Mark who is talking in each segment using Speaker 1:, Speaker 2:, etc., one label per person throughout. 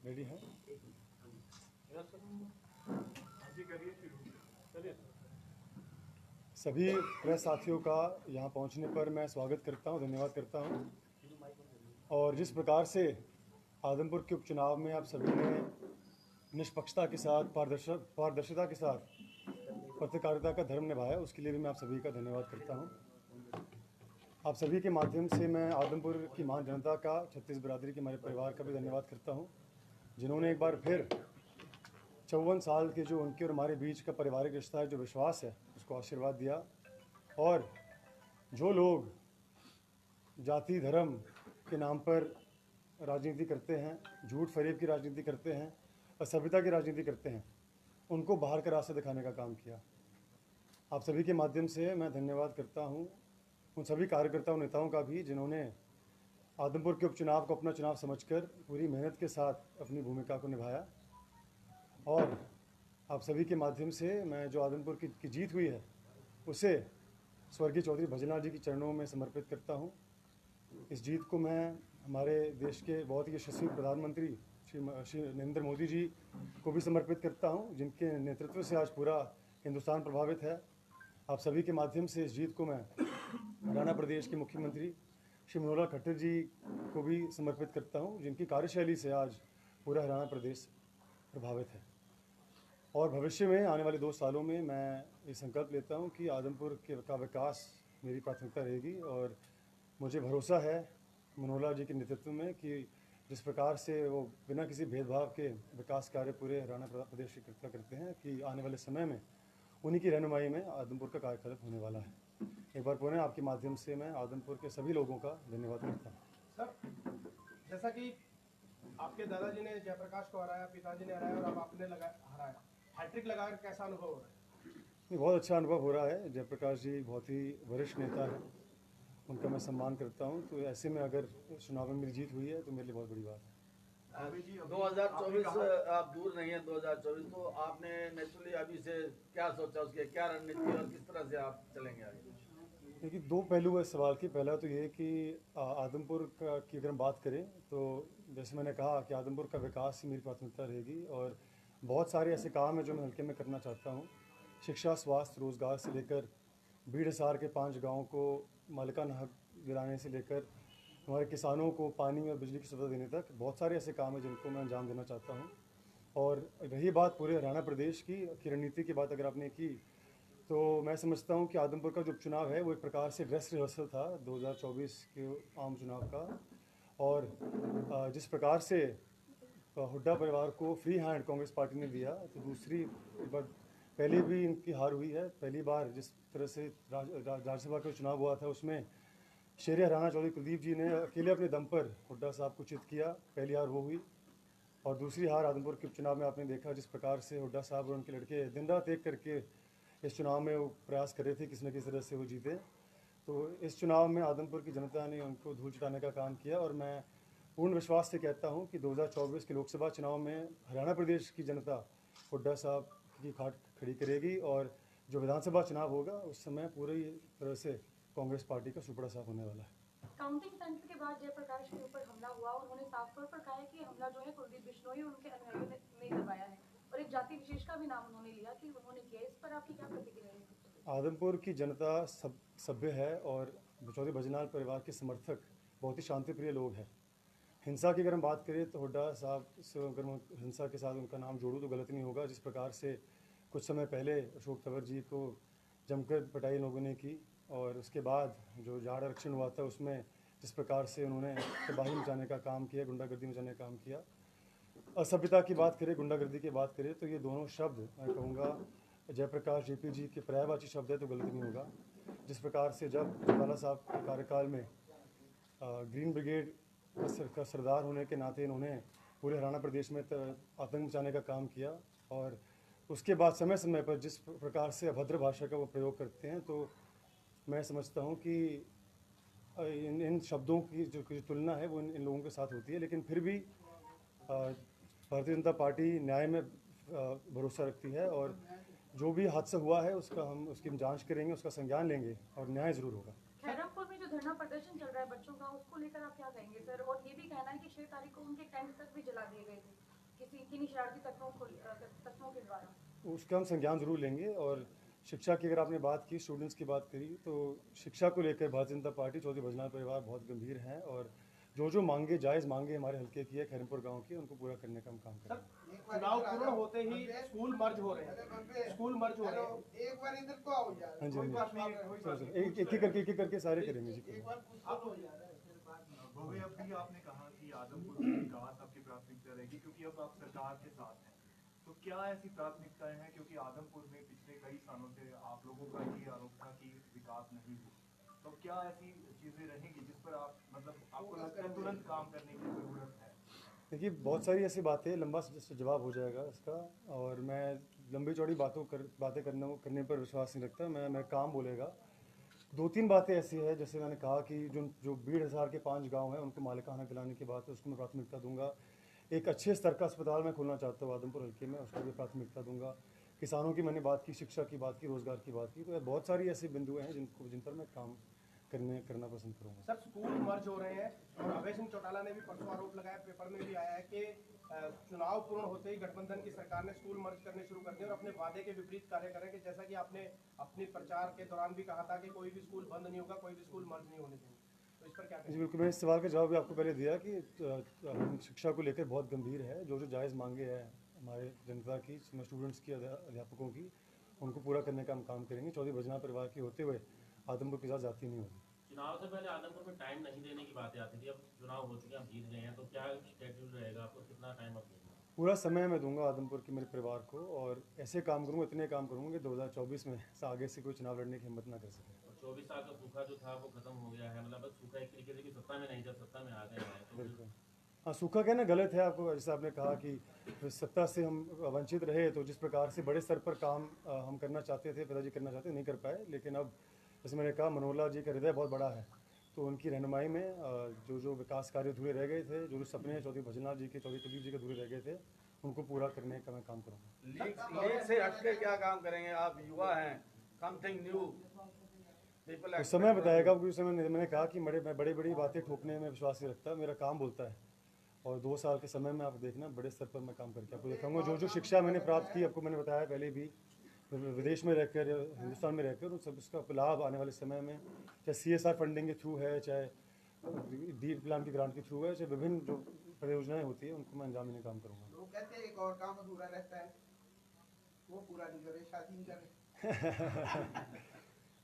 Speaker 1: Ready है? सभी press साथियों का यहाँ पहुँचने पर मैं स्वागत करता हूँ, धन्यवाद करता हूँ। और जिस प्रकार से आदमपुर के उपचुनाव में आप सभी ने निष्पक्षता के साथ, पारदर्शिता के साथ पत्रकारिता का धर्म निभाया, उसके लिए भी मैं आप सभी का धन्यवाद करता हूँ। आप सभी के माध्यम से मैं आदमपुर की महान जनता का, छत्तीस बिरादरी के हमारे परिवार का भी धन्यवाद करता हूँ, जिन्होंने एक बार फिर 54 साल के जो उनके और हमारे बीच का पारिवारिक रिश्ता है, जो विश्वास है, उसको आशीर्वाद दिया। और जो लोग जाति धर्म के नाम पर राजनीति करते हैं, झूठ फरेब की राजनीति करते हैं, असभ्यता की राजनीति करते हैं, उनको बाहर का रास्ता दिखाने का काम किया। आप सभी के माध्यम से मैं धन्यवाद करता हूँ उन सभी कार्यकर्ताओं नेताओं का भी, जिन्होंने आदमपुर के उपचुनाव को अपना चुनाव समझकर पूरी मेहनत के साथ अपनी भूमिका को निभाया। और आप सभी के माध्यम से मैं जो आदमपुर की जीत हुई है, उसे स्वर्गीय चौधरी भजनलाल जी के चरणों में समर्पित करता हूँ। इस जीत को मैं हमारे देश के बहुत ही यशस्वी प्रधानमंत्री श्री नरेंद्र मोदी जी को भी समर्पित करता हूँ, जिनके नेतृत्व से आज पूरा हिंदुस्तान प्रभावित है। आप सभी के माध्यम से इस जीत को मैं हरियाणा प्रदेश के मुख्यमंत्री श्री मनोहर खट्टर जी को भी समर्पित करता हूँ, जिनकी कार्यशैली से आज पूरा हरियाणा प्रदेश प्रभावित है। और भविष्य में आने वाले 2 सालों में मैं ये संकल्प लेता हूँ कि आदमपुर का विकास मेरी प्राथमिकता रहेगी। और मुझे भरोसा है मनोहर जी के नेतृत्व में कि जिस प्रकार से वो बिना किसी भेदभाव के विकास कार्य पूरे हरियाणा प्रदेश की करते हैं, कि आने वाले समय में उन्हीं की रहनुमाई में आदमपुर का कायाकल्प होने वाला है। एक बार पुनः आपके माध्यम से मैं आदमपुर के सभी लोगों का धन्यवाद करता हूँ।
Speaker 2: सर, जैसा कि आपके दादाजी ने जयप्रकाश को हराया, पिताजी ने हराया और अब आपने हराया, हैट्रिक लगाकर कैसा अनुभव हो रहा है?
Speaker 1: बहुत अच्छा अनुभव हो रहा है। जयप्रकाश जी बहुत ही वरिष्ठ नेता है, उनका मैं सम्मान करता हूं। तो ऐसे में अगर चुनाव में मेरी जीत हुई है तो मेरे लिए बहुत बड़ी बात है।
Speaker 3: 2024 आप दूर नहीं है। 2024 तो आपने नेचुरली अभी से क्या सोचा, उसके क्या रणनीति और किस तरह से आप चलेंगे आगे?
Speaker 1: देखिए, 2 पहलू है इस सवाल की। पहला तो ये कि आदमपुर की अगर हम बात करें तो जैसे मैंने कहा कि आदमपुर का विकास ही मेरी प्राथमिकता रहेगी। और बहुत सारे ऐसे काम हैं जो मैं हल्के में करना चाहता हूँ। शिक्षा, स्वास्थ्य, रोज़गार से लेकर भीड़ हिसार के 5 गाँव को मालिकाना हक दिलाने से लेकर हमारे किसानों को पानी और बिजली की सुविधा देने तक बहुत सारे ऐसे काम हैं जिनको मैं अंजाम देना चाहता हूँ। और रही बात पूरे हरियाणा प्रदेश की रणनीति की बात अगर आपने की, तो मैं समझता हूँ कि आदमपुर का जो उपचुनाव है वो एक प्रकार से ड्रेस रिहर्सल था 2024 के आम चुनाव का। और जिस प्रकार से हुड्डा परिवार को फ्री हैंड कांग्रेस पार्टी ने दिया, तो दूसरी बार पहले भी इनकी हार हुई है। पहली बार जिस तरह से राज्यसभा का चुनाव हुआ था, उसमें शेर हरियाणा चौधरी कुलदीप जी ने अकेले अपने दम पर हुड्डा साहब को चित किया, पहली हार वो हुई। और दूसरी हार आदमपुर के उपचुनाव में आपने देखा जिस प्रकार से हुड्डा साहब और उनके लड़के दिन रात एक करके इस चुनाव में वो प्रयास कर रहे थे किसी न किसी तरह से वो जीते। तो इस चुनाव में आदमपुर की जनता ने उनको धूल चटाने का काम किया। और मैं पूर्ण विश्वास से कहता हूं कि 2024 के लोकसभा चुनाव में हरियाणा प्रदेश की जनता हुड्डा साहब की खाट खड़ी करेगी। और जो विधानसभा चुनाव होगा उस समय पूरी तरह से कांग्रेस पार्टी का सुपड़ा साफ होने वाला है।
Speaker 4: काउंटिंग सेंटर के बाद जयप्रकाश के ऊपर हमला हुआ, उन्होंने साफ तौर पर कहा है कि हमला जो है कुलदीप बिश्नोई और उनके अनुयायियों ने करवाया है, और एक जाति विशेष का भी नाम उन्होंने लिया कि उन्होंने किया। इस पर आपकी क्या प्रतिक्रिया है?
Speaker 1: आदमपुर की जनता सभ्य है और चौधरी भजनलाल परिवार के समर्थक बहुत ही शांतिप्रिय लोग हैं। हिंसा की अगर हम बात करें तो हुड्डा साहब से अगर मैं हिंसा के साथ उनका नाम जोड़ूं तो गलत नहीं होगा। जिस प्रकार से कुछ समय पहले अशोक तंवर जी को जमकर पिटाई लोगों ने की, और उसके बाद जो जाड़ आरक्षण हुआ था उसमें जिस प्रकार से उन्होंने तबाही मचाने का काम किया, गुंडागर्दी मचाने का काम किया, असभ्यता की बात करें, गुंडागर्दी की बात करें, तो ये दोनों शब्द मैं कहूँगा जयप्रकाश जेपी जी के पर्यायवाची शब्द है, तो गलत नहीं होगा। जिस प्रकार से जब जोटाला साहब के कार्यकाल में ग्रीन ब्रिगेड का सरदार होने के नाते इन्होंने पूरे हरियाणा प्रदेश में आतंक मचाने का काम किया, और उसके बाद समय समय पर जिस प्रकार से अभद्र भाषा का वो प्रयोग करते हैं, तो मैं समझता हूँ कि इन शब्दों की जो तुलना है वो इन लोगों के साथ होती है। लेकिन फिर भी भारतीय जनता पार्टी न्याय में भरोसा रखती है, और जो भी हादसा हुआ है उसकी हम जांच करेंगे, उसका संज्ञान लेंगे और न्याय जरूर होगा।
Speaker 4: खैरमपुर में जो धरना प्रदर्शन चल रहा है बच्चों का, उसको लेकर आप क्या कहेंगे सर? और ये भी कहना है कि 6 तारीख को उनके टेंट तक भी जला दिए गए थे। किसी किन्हीं शरारती तत्वों के द्वारा?
Speaker 1: उसका हम संज्ञान जरूर लेंगे। और शिक्षा की अगर आपने बात की, स्टूडेंट्स की बात करी, तो शिक्षा को लेकर भारतीय जनता पार्टी, चौधरी भजनाल परिवार बहुत गंभीर हैं और जो मांगे, जायज़ मांगे हमारे हल्के की है, खैरमपुर गांव की, उनको पूरा करने का हम काम
Speaker 2: सर
Speaker 1: करेंगे।
Speaker 2: चुनाव पूर्ण होते ही स्कूल मर्ज हो रहे हैं, स्कूल मर्ज हो रहे हैं।
Speaker 5: एक बार इधर तो आओ यार।
Speaker 1: हाँ जी,
Speaker 2: कोई
Speaker 1: हाँ
Speaker 2: बात
Speaker 1: जी,
Speaker 2: नहीं, कोई बात
Speaker 1: चलो,
Speaker 2: नहीं।
Speaker 1: एक एक करके सारे करेंगे जी।
Speaker 5: एक बार
Speaker 2: आप
Speaker 6: भव्य, अभी आपने कहा कि आदमपुर का विकास आपकी प्राथमिकता रहेगी क्योंकि अब आप सरकार के साथ हैं, तो क्या ऐसी प्राथमिकताएं हैं, क्योंकि आदमपुर में पिछले कई सालों से आप लोगों का ये आरोप था कि विकास नहीं हुआ, तो क्या ऐसी चीजें रहेंगी जिस पर आप मतलब आपको लगता है तुरंत काम करने की जरूरत है?
Speaker 1: देखिए, बहुत सारी ऐसी बातें, लंबा जवाब हो जाएगा इसका, और मैं लंबी चौड़ी बातें करने पर विश्वास नहीं रखता। मैं काम बोलेगा। 2-3 बातें ऐसी है, जैसे मैंने कहा कि जो बीड़ हिसार के 5 गांव हैं, उनको मालिकाना दिलाने की बात है, उसको मैं प्राथमिकता दूंगा। एक अच्छे स्तर का अस्पताल मैं खोलना चाहता हूँ आदमपुर हल्के में, उसको भी प्राथमिकता दूंगा। किसानों की मैंने बात की, शिक्षा की बात की, रोजगार की बात की। तो बहुत सारी ऐसे बिंदु हैं जिन पर मैं काम करना पसंद करूँगा।
Speaker 2: सर स्कूल मर्ज हो रहे हैं और अभय सिंह चौटाला ने भी परसों आरोप लगाया, पेपर में भी आया है कि चुनाव पूर्ण होते ही गठबंधन की सरकार ने स्कूल मर्ज करने शुरू कर दिए और अपने वादे के विपरीत कार्य करेंगे, जैसा कि आपने अपने प्रचार के दौरान भी कहा था कि कोई भी स्कूल बंद नहीं होगा, कोई भी स्कूल मर्ज नहीं होने देंगे। तो इस पर क्या
Speaker 1: जी
Speaker 2: कहेंगे?
Speaker 1: बिल्कुल, मैंने इस सवाल का जवाब भी आपको पहले दिया कि हम शिक्षा को लेकर बहुत गंभीर है। जो जायज़ मांगे हैं हमारे जनता की, स्टूडेंट्स की, अध्यापकों की, उनको पूरा करने का हम काम करेंगे। चौधरी भजनाल परिवार की होते हुए आदमपुर के साथ जाती नहीं होगी।
Speaker 7: चुनाव से पहले आदमपुर में टाइम नहीं देने की बातें आती थी, अब चुनाव हो चुके हैं, आप जीत गए हैं, तो क्या शेड्यूल रहेगा, आपको कितना टाइम आप देंगे?
Speaker 1: पूरा समय मैं दूंगा आदमपुर के मेरे परिवार को, और ऐसे काम करूंगा, इतने काम करूंगा कि 2024 में आगे से कोई चुनाव लड़ने की हिम्मत ना कर सके।
Speaker 7: और 24 साल का सूखा जो था वो खत्म हो गया है, मतलब बस सूखा एक तरीके से कि सत्ता में नहीं, जब सत्ता में आ गए हैं तो
Speaker 1: बिल्कुल। हाँ, सूखा कहना गलत है। आपको जैसे आपने कहा कि सत्ता से हम वंचित रहे, तो जिस प्रकार से बड़े स्तर पर काम हम करना चाहते थे, पिताजी करना चाहते, नहीं कर पाए। लेकिन अब जैसे मैंने कहा, मनोहर जी का हृदय बहुत बड़ा है, तो उनकी रहनुमाई में जो विकास कार्य अधूरे रह गए थे, जो सपने चौधरी भजनाल जी के, चौधरी कुलदीप जी के अधूरे रह गए थे, उनको पूरा करने का मैं काम करूँगा।
Speaker 3: लीग से हटके क्या काम करेंगे? आप युवा हैं, समथिंग न्यू पीपल।
Speaker 1: तो समय बताएगा, क्योंकि उस समय मैंने कहा कि मैं बड़ी बड़ी बातें ठोकने में विश्वास नहीं रखता, मेरा काम बोलता है। और 2 साल के समय में आप देखना, बड़े स्तर पर मैं काम करके आपको दिखाऊंगा। जो शिक्षा मैंने प्राप्त की, आपको मैंने बताया पहले भी, विदेश में रहकर, हिंदुस्तान में रहकर, उन सब इसका लाभ आने वाले समय में, चाहे CSR फंडिंग के थ्रू है, चाहे डी प्लान की ग्रांट के थ्रू है, चाहे विभिन्न जो परियोजनाएं होती है, उनको मैं अंजाम देने का काम करूँगा।
Speaker 5: लोग कहते हैं एक और काम अधूरा रहता है, वो पूरा नहीं करे, शादी नहीं करे।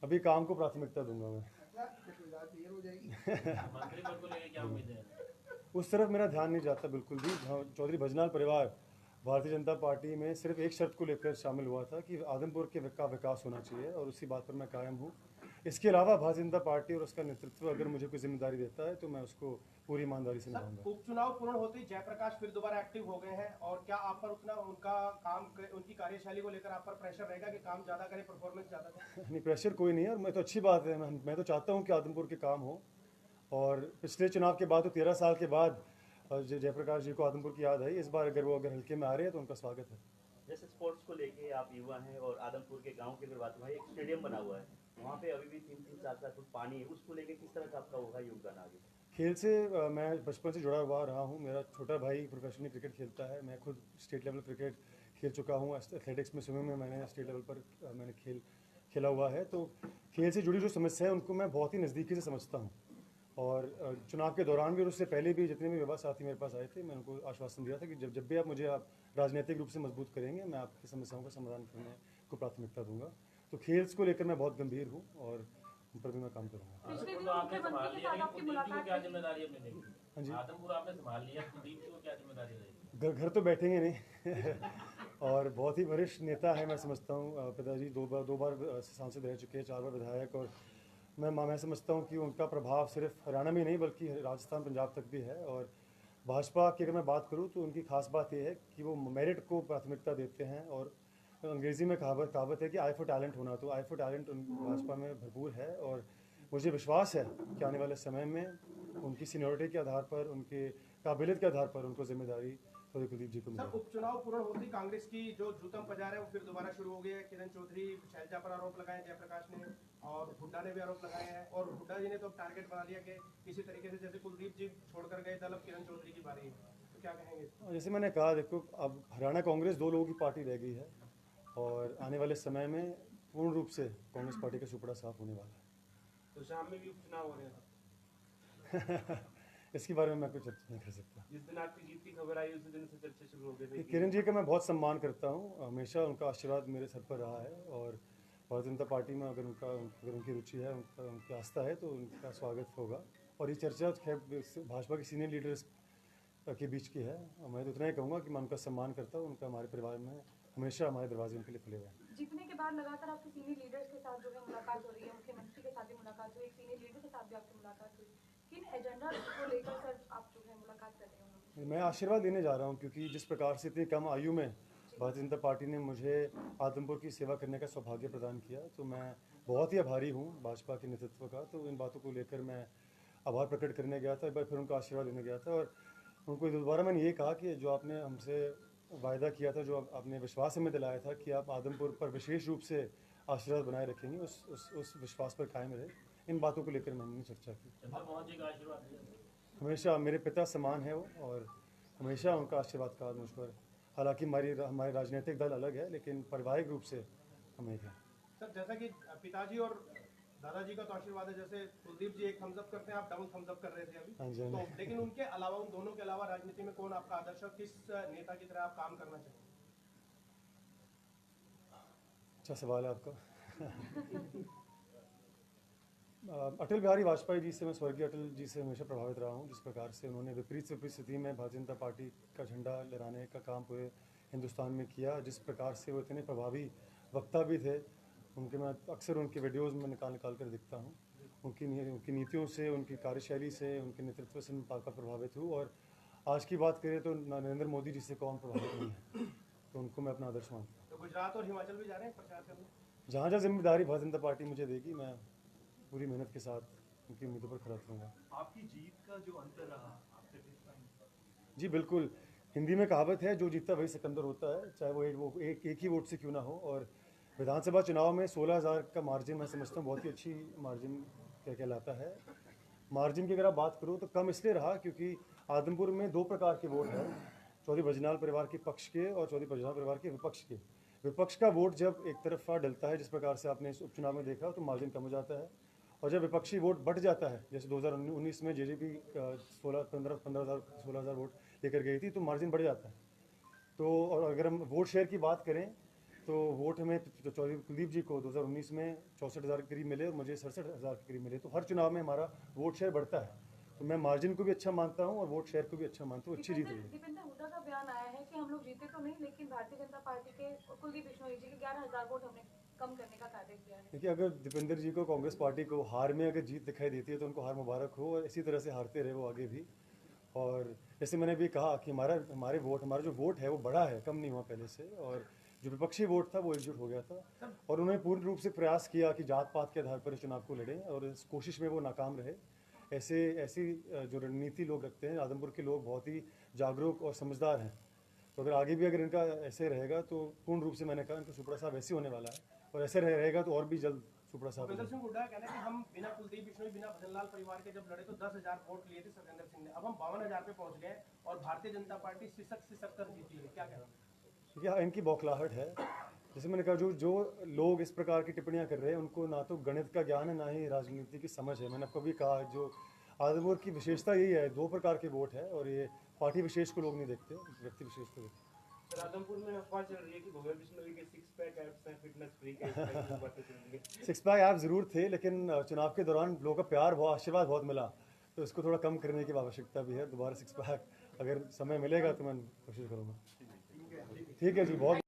Speaker 1: अभी काम को प्राथमिकता दूंगा मैं।
Speaker 5: अच्छा, फिर तो ज़्यादा देर हो जाएगी।
Speaker 7: मंत्री पद को लेकर क्या उम्मीद है?
Speaker 1: उस तरफ मेरा ध्यान नहीं जाता बिल्कुल भी। चौधरी भजनाल परिवार भारतीय जनता पार्टी में सिर्फ एक शर्त को लेकर शामिल हुआ था कि आदमपुर के विकास होना चाहिए, और उसी बात पर मैं कायम हूँ। इसके अलावा भारतीय जनता पार्टी और उसका नेतृत्व अगर मुझे कोई जिम्मेदारी देता है, तो मैं उसको पूरी ईमानदारी से
Speaker 2: सर
Speaker 1: निभाऊंगा।
Speaker 2: उपचुनाव पूर्ण होते ही जयप्रकाश फिर दोबारा एक्टिव हो गए हैं, और क्या आप पर उतना उनकी कार्यशैली को लेकर आप पर प्रेशर रहेगा कि काम ज्यादा करें, परफॉर्मेंस ज्यादा दें?
Speaker 1: नहीं, प्रेशर कोई नहीं है, और मैं तो अच्छी बात है। मैं तो चाहता हूँ कि आदमपुर के काम हो, और पिछले चुनाव के बाद तो 13 साल के बाद जयप्रकाश जी को आदमपुर की याद आई। इस बार अगर हल्के में आ रहे हैं, तो उनका स्वागत है।
Speaker 8: जैसे स्पोर्ट्स को लेके आप युवा हैं और आदमपुर के गांव की अगर बात हुआ, एक स्टेडियम बना हुआ है, वहाँ पे अभी भी 3-3, 4-4 फुट पानी है, उसको लेके किस तरह का आपका होगा योगदान आगे?
Speaker 1: खेल से मैं बचपन से जुड़ा हुआ रहा हूँ। मेरा छोटा भाई प्रोफेशनली क्रिकेट खेलता है, मैं खुद स्टेट लेवल क्रिकेट खेल चुका हूँ। एथलेटिक्स में, स्विमिंग में मैंने स्टेट लेवल पर मैंने खेला हुआ है। तो खेल से जुड़ी जो समस्या है, उनको मैं बहुत ही नज़दीकी से समझता हूँ। और चुनाव के दौरान भी और उससे पहले भी जितने भी युवा साथी मेरे पास आए थे, मैं उनको आश्वासन दिया था कि जब भी आप राजनीतिक रूप से मजबूत करेंगे, मैं आपकी समस्याओं का समाधान करने को प्राथमिकता दूंगा। तो खेल को लेकर मैं बहुत गंभीर हूँ, और उन पर भी मैं काम करूँगा।
Speaker 4: पिछले
Speaker 7: आदमपुर
Speaker 4: दिनों
Speaker 7: तो आपने
Speaker 4: मुख्यमंत्री
Speaker 7: संभाल
Speaker 4: के
Speaker 7: लिया,
Speaker 4: साथ
Speaker 7: लेकिन
Speaker 4: आपकी
Speaker 7: कुलदीप जी को
Speaker 4: मुलाकात
Speaker 7: क्या
Speaker 4: हुई।
Speaker 7: जिम्मेदारी अपनी देगी?
Speaker 1: हाँ जी।
Speaker 7: आदमपुर आपने संभाल लिया, कुलदीप जी को क्या जिम्मेदारी रहेगी?
Speaker 1: घर तो बैठेंगे नहीं और बहुत ही वरिष्ठ नेता है, मैं समझता हूँ। पिताजी दो बार सांसद रह चुके हैं, 4 बार विधायक, और मैं समझता हूँ कि उनका प्रभाव सिर्फ हरियाणा में नहीं बल्कि राजस्थान, पंजाब तक भी है। और भाजपा की अगर मैं बात करूँ, तो उनकी खास बात यह है कि वो मेरिट को प्राथमिकता देते हैं, और अंग्रेज़ी में कहावत है कि आई फॉर टैलेंट होना, तो आई फॉर टैलेंट भाजपा में भरपूर है। और मुझे विश्वास है कि आने वाले समय में उनकी सीनियरिटी के आधार पर, उनके काबिलियत के आधार पर उनको जिम्मेदारी चौधरी कुलदीप जी को
Speaker 2: सर
Speaker 1: मिलेगी।
Speaker 2: उपचुनाव पूर्ण होते कांग्रेस की जो जूतम बाजार है वो फिर दोबारा शुरू हो गई है। किरण चौधरी, शैलजा पर आरोप लगाए जयप्रकाश ने, और हुड्डा ने भी आरोप लगाए हैं, और हुड्डा जी ने तो टारगेट बना लिया कि किसी तरीके से जैसे कुलदीप जी छोड़कर गए दल, अब किरण चौधरी की बारी है। क्या कहेंगे?
Speaker 1: जैसे मैंने कहा, देखो अब हरियाणा कांग्रेस 2 लोगों की पार्टी रह गई है और आने वाले समय में पूर्ण रूप से कांग्रेस पार्टी का सुपड़ा साफ होने वाला
Speaker 2: तो शाम में भी उपचुनाव हो रहे हैं।
Speaker 1: है। इसके बारे में मैं कुछ चर्चा नहीं कर सकता।
Speaker 2: जिस दिन आपकी जीत की खबर आई उसी दिन से चर्चा शुरू हो गई थी।
Speaker 1: किरण जी का मैं बहुत सम्मान करता हूँ, हमेशा उनका आशीर्वाद मेरे सर पर रहा है और भारतीय जनता पार्टी में अगर उनकी रुचि है, उनकी आस्था है तो उनका स्वागत होगा। और ये चर्चा खैर भाजपा के सीनियर लीडर्स के बीच की है। मैं तो इतना ही कहूँगा कि मैं उनका सम्मान करता हूँ। उनका हमारे परिवार में हमेशा हमारे दरवाजे उनके लिए खुले हुए हैं।
Speaker 4: जीतने के बाद लगातार आपके सीनियर लीडर्स के साथ जो है मुलाकात हो रही है, मुख्यमंत्री के साथ भी मुलाकात हुई, एक सीनियर लीडर के साथ भी आपकी मुलाकात हुई। किन एजेंडा को लेकर सर आप जो है मुलाकात कर रहे हैं?
Speaker 1: मैं आशीर्वाद देने जा रहा हूँ, क्योंकि जिस प्रकार से इतनी कम आयु में भारतीय जनता पार्टी ने मुझे आदमपुर की सेवा करने का सौभाग्य प्रदान किया, तो मैं बहुत ही आभारी हूँ भाजपा के नेतृत्व का। तो इन बातों को लेकर मैं आभार प्रकट करने गया था, एक बार फिर उनका आशीर्वाद लेने गया था और उनको दोबारा मैंने ये कहा कि जो आपने हमसे वायदा किया था, जो आपने विश्वास हमें दिलाया था कि आप आदमपुर पर विशेष रूप से आशीर्वाद बनाए रखेंगे, उस विश्वास पर कायम रहे। इन बातों को लेकर मैंने चर्चा की।
Speaker 7: चंद्रमोहन जी का आशीर्वाद
Speaker 1: हमेशा मेरे पिता समान है वो और हमेशा उनका आशीर्वाद का मुझ पर। हालांकि हमारे राजनीतिक दल अलग है, लेकिन पारिवारिक रूप से हम एक हैं।
Speaker 2: सर, जैसा कि पिताजी और दादाजी का तो आशीर्वाद है, जैसे कुलदीप जी एक थम्स अप करते हैं, आप डबल थम्स अप कर रहे थे अभी।
Speaker 1: हाँ जी, हाँ जी।
Speaker 2: तो लेकिन उनके अलावा, उन दोनों के अलावा राजनीति में कौन आपका आदर्श है, किस नेता की तरह आप काम करना चाहेंगे?
Speaker 1: अच्छा सवाल है आपका। अटल बिहारी वाजपेयी जी से, मैं स्वर्गीय अटल जी से हमेशा प्रभावित रहा हूँ। जिस प्रकार से उन्होंने विपरीत से विपरीत स्थिति में भारतीय जनता पार्टी का झंडा लहराने का काम पूरे हिंदुस्तान में किया, जिस प्रकार से वो इतने प्रभावी वक्ता भी थे, उनके मैं अक्सर उनके वीडियोज़ में निकाल कर दिखता हूँ। उनकी नीतियों से, उनकी कार्यशैली से, उनके नेतृत्व से मैं काफ़ी प्रभावित हूँ। और आज की बात करें तो नरेंद्र मोदी जी से कौन प्रभावित नहीं है, तो उनको मैं अपना आदर्श मानता हूँ।
Speaker 2: तो गुजरात और हिमाचल भी जा रहे हैं प्रचार करने?
Speaker 1: जहाँ जहाँ जिम्मेदारी भारतीय जनता पार्टी मुझे देगी, मैं पूरी मेहनत के साथ उनकी उम्मीदों पर खरा उतरूंगा।
Speaker 6: आपकी जीत का जो अंतर रहा, आप सेटिस्फाई?
Speaker 1: जी बिल्कुल, हिंदी में कहावत है, जो जीतता वही सिकंदर होता है, चाहे वो एक ही वोट से क्यों ना हो। और विधानसभा चुनाव में 16,000 का मार्जिन मैं समझता हूँ बहुत ही अच्छी मार्जिन कहलाता है। मार्जिन की अगर आप बात करूँ तो कम इसलिए रहा क्योंकि आदमपुर में 2 प्रकार के वोट हैं, चौधरी बजनाल परिवार के पक्ष के और चौधरी बजनाल परिवार के विपक्ष के। विपक्ष का वोट जब एक तरफा डलता है, जिस प्रकार से आपने इस उपचुनाव में देखा, तो मार्जिन कम हो जाता है। और जब विपक्षी वोट बढ़ जाता है, जैसे 2019 में जेजेपी 16,000 वोट लेकर गई थी, तो मार्जिन बढ़ जाता है। तो और अगर हम वोट शेयर की बात करें तो वोट हमें चौधरी कुलदीप जी को 2019 में 64,000 के करीब मिले और मुझे 67,000 के करीब मिले। तो हर चुनाव में हमारा वोट शेयर बढ़ता है, तो मैं मार्जिन को भी अच्छा मानता हूँ और वोट शेयर को भी अच्छा मानता हूँ। अच्छी जीत हुई है।
Speaker 4: दीपेंद्र हुड्डा का बयान आया है कि हम लोग जीते तो नहीं, लेकिन भारतीय जनता पार्टी के कुलदीप बिश्नोई जी के 11,000 वोट हमने कम करने का कार्य किया है।
Speaker 1: देखिए, अगर दीपेंद्र जी को, कांग्रेस पार्टी को हार में अगर जीत दिखाई देती है तो उनको हार मुबारक हो, और इसी तरह से हारते रहे वो आगे भी। और जैसे मैंने भी कहा कि हमारा जो वोट है वो बड़ा है, कम नहीं हुआ पहले से। और जो विपक्षी वोट था वो एकजुट हो गया था और उन्होंने पूर्ण रूप से प्रयास किया कि जात पात के आधार पर चुनाव को लड़ें, और इस कोशिश में वो नाकाम रहे। ऐसी जो रणनीति लोग रखते हैं, आदमपुर के लोग बहुत ही जागरूक और समझदार हैं। तो अगर इनका ऐसे रहेगा तो पूर्ण रूप से, मैंने कहा, इनका सुपड़ा साहब ऐसे होने वाला है, और ऐसे रहेगा तो और भी जल्द सुपड़ा साहब।
Speaker 2: भूपेंद्र सिंह हुड्डा का कहना है कि हम बिना कुलदीप बिश्नोई, बिना भजनलाल परिवार के जब लड़े तो 10,000 वोट लिए थे सत्येंद्र सिंह ने, अब हम 52,000 पे पहुंच गए और भारतीय जनता पार्टी सिसक कर जीती है। क्या कहना है?
Speaker 1: यह इनकी बौखलाहट है। जैसे मैंने कहा, जो लोग इस प्रकार की टिप्पणियां कर रहे हैं, उनको ना तो गणित का ज्ञान है, ना ही राजनीति की समझ है। मैंने आपको भी कहा, जो आदमपुर की विशेषता यही है, 2 प्रकार के वोट है, और ये पार्टी विशेष को लोग नहीं देखते, व्यक्ति विशेष को देखते।
Speaker 9: सर, आदमपुर में अफवाह चल रही है कि भूपेंद्र बिश्नोई के 6 पैक एप्स हैं, फिटनेस फ्री के, इस तरह की बातें चल रही है।
Speaker 1: 6 पैक ऐप जरूर थे, लेकिन चुनाव के दौरान लोगों का प्यार बहुत, आशीर्वाद बहुत मिला, तो इसको थोड़ा कम करने की आवश्यकता भी है। दोबारा 6 पैक अगर समय मिलेगा तो मैं कोशिश करूँगा। ठीक है जी, बहुत